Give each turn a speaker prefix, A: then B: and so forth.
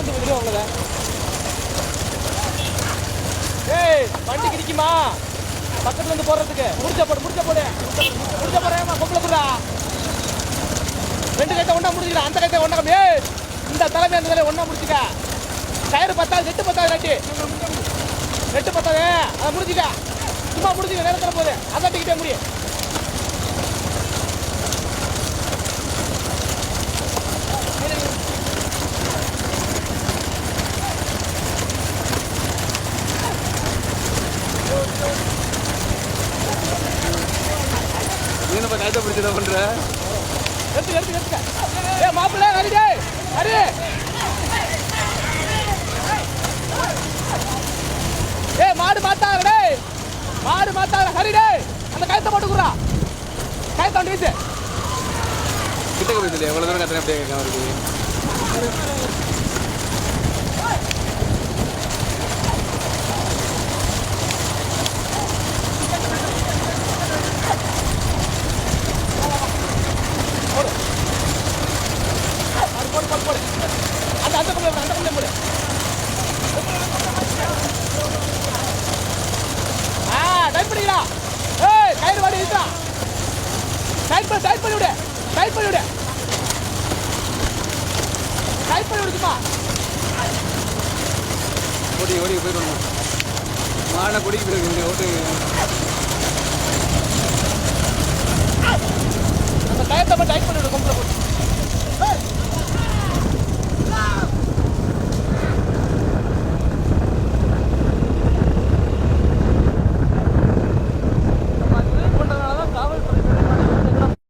A: வந்து விடுவோம் அவ்வளோதான். ஏய் வண்டிக்கு நிற்குமா பக்கத்துல இருந்து போடுறதுக்கு முடிச்ச போடு ஏமா பொம்பளை போடுறா. 2 கைத்தை ஒன்றா முடிச்சுக்கிறேன். அந்த கைத்தை ஒன்றா கம்மி. இந்த தலைமை அந்த தலைமை ஒன்றா முடிச்சுக்க. கயிறு 10 நெட்டு 10 நெட்டு 10 அதை முடிச்சுக்க. சும்மா முடிச்சுக்க. நேரத்தில் போகுது அதான் டிக்கிட்டே முடியும்.
B: நீனப்பா கைத்தை பிடிச்சத பண்ற
A: எடுத்துக்க. ஏ மாப்பிள்ளை ஹரி ஏ மாடு மாத்தாங்க ஹரி டே அந்த கயத்தை போட்டுக்குறா. கயத்தை வந்து வீச்சு
B: கிட்டக்க போயிட்டு எவ்வளோ தூரம் கத்தனை அப்படியே கேட்க வருது.
A: போடு அந்த கொண்டே போடு. டைட் பண்ணிக்கிறா. ஏய் கயிறு வாடி இருக்கா. டைட் பண்ணி விடு. டைட் பண்ணி விடுமா.
B: ஓடி போயிடணும். மாடை கொடிக்கு போயிருக்கு ஓட்டு.
A: அந்த கயத்தை டைட் பண்ணி